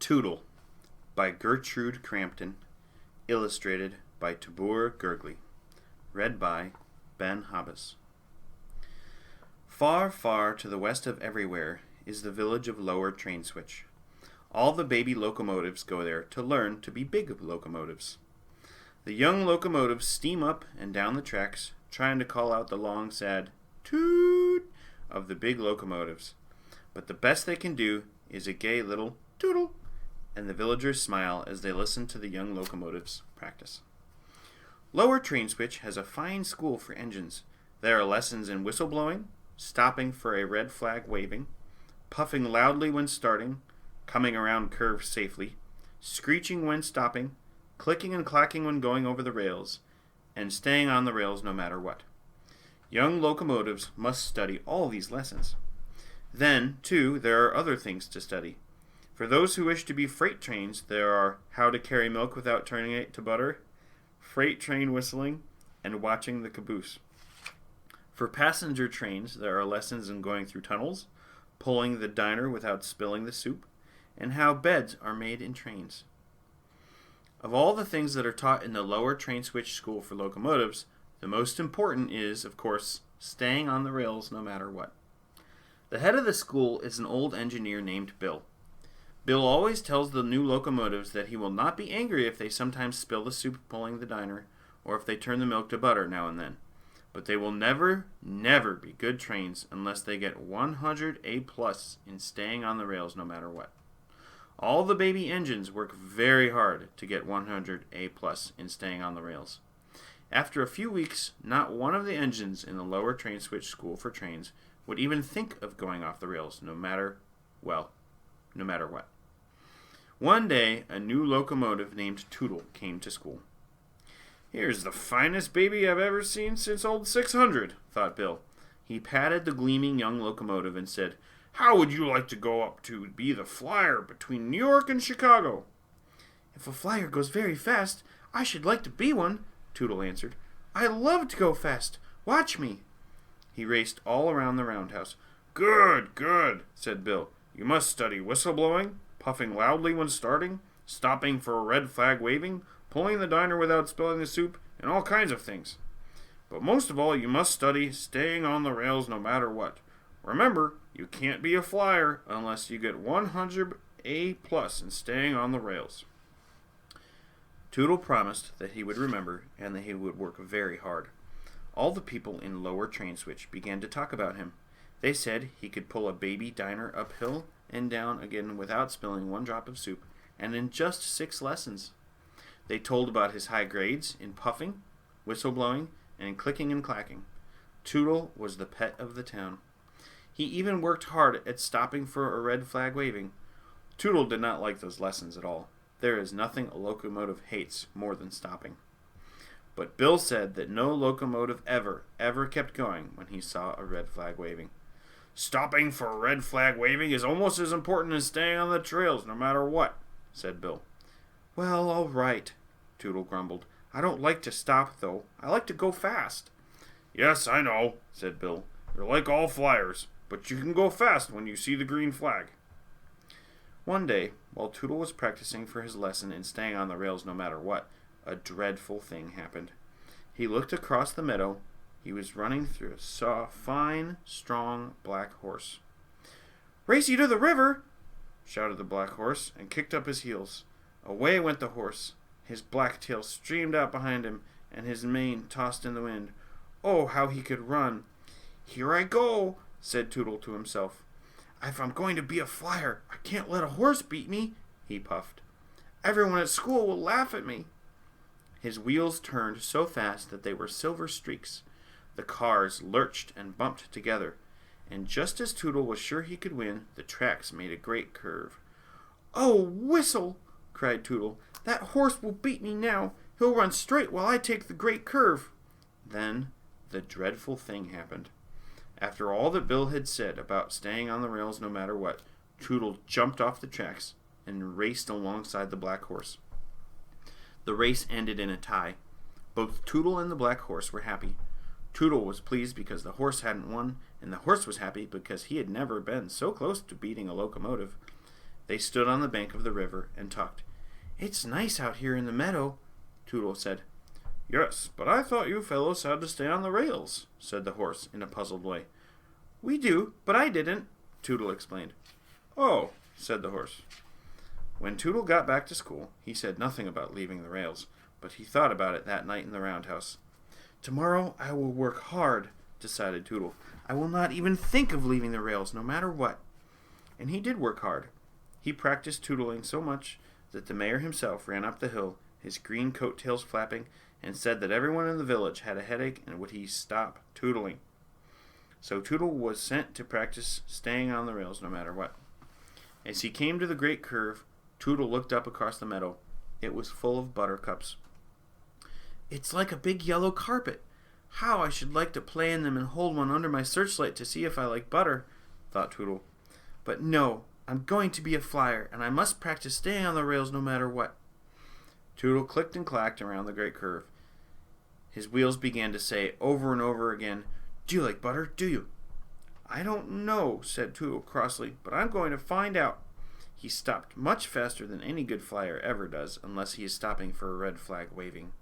Tootle by Gertrude Crampton, illustrated by Tabor Gurgley, read by Ben Hobbes. Far, far to the west of everywhere is the village of Lower Train Switch. All the baby locomotives go there to learn to be big locomotives. The young locomotives steam up and down the tracks, trying to call out the long, sad toot of the big locomotives. But the best they can do is a gay little tootle, and the villagers smile as they listen to the young locomotives practice. Lower Train Switch has a fine school for engines. There are lessons in whistle blowing, stopping for a red flag waving, puffing loudly when starting, coming around curves safely, screeching when stopping, clicking and clacking when going over the rails, and staying on the rails no matter what. Young locomotives must study all these lessons. Then, too, there are other things to study. For those who wish to be freight trains, there are how to carry milk without turning it to butter, freight train whistling, and watching the caboose. For passenger trains, there are lessons in going through tunnels, pulling the diner without spilling the soup, and how beds are made in trains. Of all the things that are taught in the Lower Train Switch School for locomotives, the most important is, of course, staying on the rails no matter what. The head of the school is an old engineer named Bill. Bill always tells the new locomotives that he will not be angry if they sometimes spill the soup pulling the diner, or if they turn the milk to butter now and then. But they will never, never be good trains unless they get 100 A+ in staying on the rails no matter what. All the baby engines work very hard to get 100 A+ in staying on the rails. After a few weeks, not one of the engines in the Lower Train Switch School for Trains would even think of going off the rails no matter what. One day, a new locomotive named Tootle came to school. "Here's the finest baby I've ever seen since old 600, thought Bill. He patted the gleaming young locomotive and said, "How would you like to go up to be the flyer between New York and Chicago?" "If a flyer goes very fast, I should like to be one," Tootle answered. "I love to go fast. Watch me." He raced all around the roundhouse. "Good, good," said Bill. "You must study whistle blowing, puffing loudly when starting, stopping for a red flag waving, pulling the diner without spilling the soup, and all kinds of things. But most of all, you must study staying on the rails no matter what. Remember, you can't be a flyer unless you get 100 A+ in staying on the rails." Tootle promised that he would remember and that he would work very hard. All the people in Lower Train Switch began to talk about him. They said he could pull a baby diner uphill and down again without spilling one drop of soup, and in just 6 lessons. They told about his high grades in puffing, whistle blowing, and clicking and clacking. Tootle was the pet of the town. He even worked hard at stopping for a red flag waving. Tootle did not like those lessons at all. There is nothing a locomotive hates more than stopping. But Bill said that no locomotive ever kept going when he saw a red flag waving. "Stopping for a red flag waving is almost as important as staying on the trails no matter what," said Bill. "Well, all right," Tootle grumbled. "I don't like to stop, though. I like to go fast." "Yes, I know," said Bill. "You're like all flyers, but you can go fast when you see the green flag." One day, while Tootle was practicing for his lesson in staying on the rails no matter what, a dreadful thing happened. He looked across the meadow. He was running through a fine, strong black horse. "Race you to the river!" shouted the black horse, and kicked up his heels. Away went the horse. His black tail streamed out behind him, and his mane tossed in the wind. Oh, how he could run! "Here I go," said Tootle to himself. "If I'm going to be a flyer, I can't let a horse beat me," he puffed. "Everyone at school will laugh at me." His wheels turned so fast that they were silver streaks. The cars lurched and bumped together, and just as Tootle was sure he could win, the tracks made a great curve. "Oh, whistle!" cried Tootle. "That horse will beat me now. He'll run straight while I take the great curve." Then the dreadful thing happened. After all that Bill had said about staying on the rails no matter what, Tootle jumped off the tracks and raced alongside the black horse. The race ended in a tie. Both Tootle and the black horse were happy. Tootle was pleased because the horse hadn't won, and the horse was happy because he had never been so close to beating a locomotive. They stood on the bank of the river and talked. "It's nice out here in the meadow," Tootle said. "Yes, but I thought you fellows had to stay on the rails," said the horse in a puzzled way. "We do, but I didn't," Tootle explained. "Oh," said the horse. When Tootle got back to school, he said nothing about leaving the rails, but he thought about it that night in the roundhouse. "Tomorrow I will work hard," decided Tootle. "I will not even think of leaving the rails, no matter what." And he did work hard. He practiced tootling so much that the mayor himself ran up the hill, his green coat-tails flapping, and said that everyone in the village had a headache and would he stop tootling. So Tootle was sent to practice staying on the rails no matter what. As he came to the great curve, Tootle looked up across the meadow. It was full of buttercups. "It's like a big yellow carpet. How I should like to play in them and hold one under my searchlight to see if I like butter," thought Tootle. "But no, I'm going to be a flyer, and I must practice staying on the rails no matter what." Tootle clicked and clacked around the great curve. His wheels began to say over and over again, "Do you like butter, do you?" "I don't know," said Tootle crossly, "but I'm going to find out." He stopped much faster than any good flyer ever does, unless he is stopping for a red flag waving.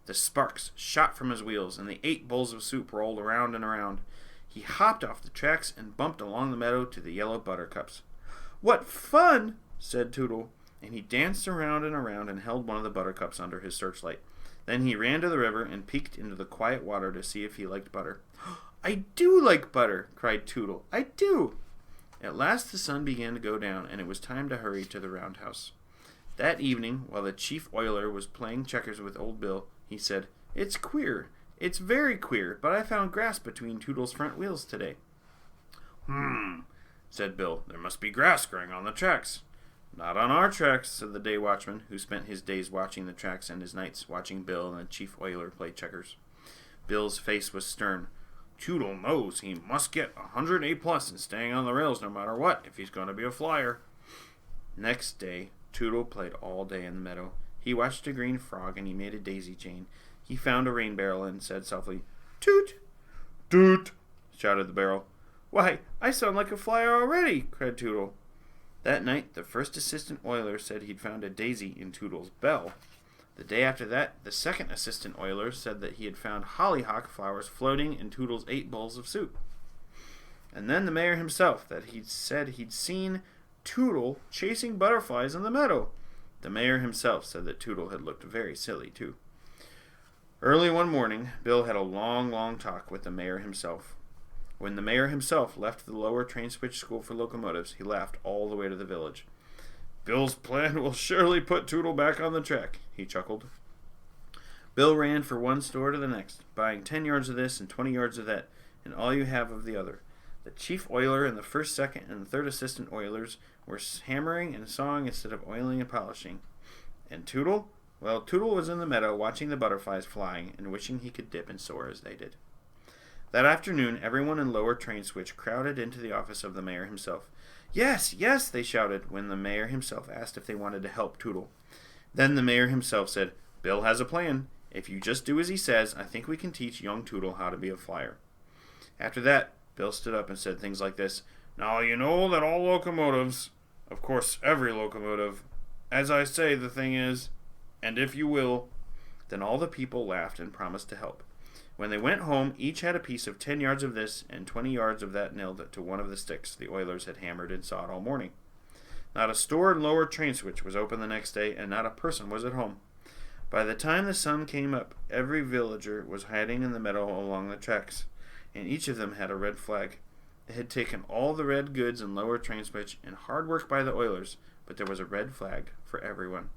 The sparks shot from his wheels, and the 8 bowls of soup rolled around and around. He hopped off the tracks and bumped along the meadow to the yellow buttercups. "What fun!" said Tootle, and he danced around and held one of the buttercups under his searchlight. Then he ran to the river and peeked into the quiet water to see if he liked butter. "I do like butter!" cried Tootle. "I do!" At last the sun began to go down, and it was time to hurry to the roundhouse. That evening, while the chief oiler was playing checkers with old Bill, he said, "It's queer. It's very queer, but I found grass between Tootle's front wheels today." Said Bill. "There must be grass growing on the tracks." "Not on our tracks," said the day watchman, who spent his days watching the tracks and his nights watching Bill and the chief oiler play checkers. Bill's face was stern. "Tootle knows he must get 100 A+ in staying on the rails no matter what if he's going to be a flyer." Next day, Tootle played all day in the meadow. He watched a green frog and he made a daisy chain. He found a rain barrel and said softly, "Toot!" "Toot!" shouted the barrel. "Why, I sound like a flyer already!" cried Tootle. That night, the first assistant oiler said he'd found a daisy in Tootle's bell. The day after that, the second assistant oiler said that he had found hollyhock flowers floating in Tootle's 8 bowls of soup. And then the mayor himself, that he'd said he'd seen Tootle chasing butterflies in the meadow. The mayor himself said that Tootle had looked very silly, too. Early one morning, Bill had a long talk with the mayor himself. When the mayor himself left the lower train switch school for locomotives, he laughed all the way to the village. "Bill's plan will surely put Tootle back on the track," he chuckled. Bill ran from one store to the next, buying 10 yards of this and 20 yards of that, and all you have of the other. The chief oiler and the first, second, and third assistant oilers were hammering and sawing instead of oiling and polishing. And Tootle? Well, Tootle was in the meadow watching the butterflies flying and wishing he could dip and soar as they did. That afternoon, everyone in Lower Train Switch crowded into the office of the mayor himself. "Yes, yes," they shouted when the mayor himself asked if they wanted to help Tootle. Then the mayor himself said, "Bill has a plan. If you just do as he says, I think we can teach young Tootle how to be a flyer." After that, Bill stood up and said things like this. "Now you know that all locomotives, of course every locomotive, as I say the thing is, and if you will." Then all the people laughed and promised to help. When they went home, each had a piece of 10 yards of this and 20 yards of that nailed to one of the sticks the oilers had hammered and sawed all morning. Not a store in Lower Train Switch was open the next day, and not a person was at home. By the time the sun came up, every villager was hiding in the meadow along the tracks, and each of them had a red flag. They had taken all the red goods in Lower Train Switch and hard work by the oilers, but there was a red flag for everyone.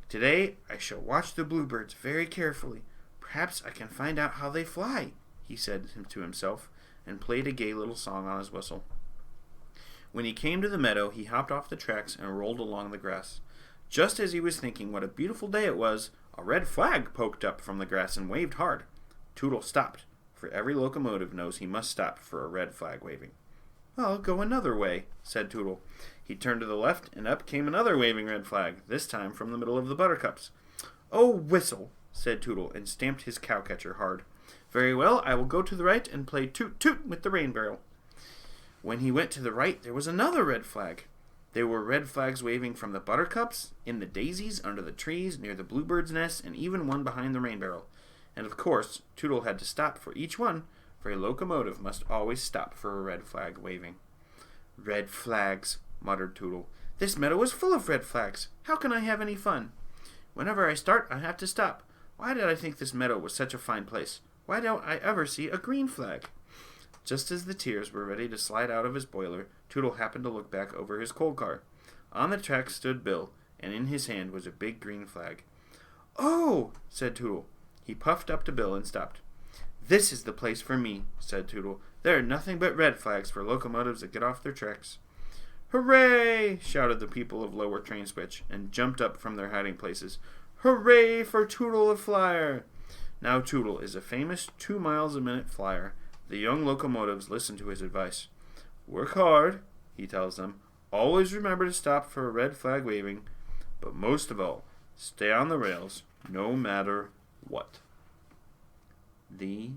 "Today I shall watch the bluebirds very carefully. Perhaps I can find out how they fly," he said to himself, and played a gay little song on his whistle. When he came to the meadow, he hopped off the tracks and rolled along the grass. Just as he was thinking what a beautiful day it was, a red flag poked up from the grass and waved hard. Tootle stopped, for every locomotive knows he must stop for a red flag waving. "I'll go another way," said Tootle. He turned to the left, and up came another waving red flag, this time from the middle of the buttercups. "Oh, whistle," said Tootle, and stamped his cowcatcher hard. "Very well, I will go to the right and play toot toot with the rain barrel." When he went to the right, there was another red flag. There were red flags waving from the buttercups, in the daisies, under the trees, near the bluebird's nest, and even one behind the rain barrel. And of course, Tootle had to stop for each one, for a locomotive must always stop for a red flag waving. Red flags, muttered Tootle. This meadow is full of red flags. How can I have any fun? Whenever I start, I have to stop. Why did I think this meadow was such a fine place? Why don't I ever see a green flag? Just as the tears were ready to slide out of his boiler, Tootle happened to look back over his coal car. On the track stood Bill, and in his hand was a big green flag. Oh, said Tootle. He puffed up to Bill and stopped. This is the place for me, said Tootle. There are nothing but red flags for locomotives that get off their tracks. Hooray! Shouted the people of Lower Train Switch, and jumped up from their hiding places. Hooray for Tootle the Flyer! Now Tootle is a famous 2 miles a minute flyer. The young locomotives listen to his advice. Work hard, he tells them. Always remember to stop for a red flag waving. But most of all, stay on the rails, no matter what. The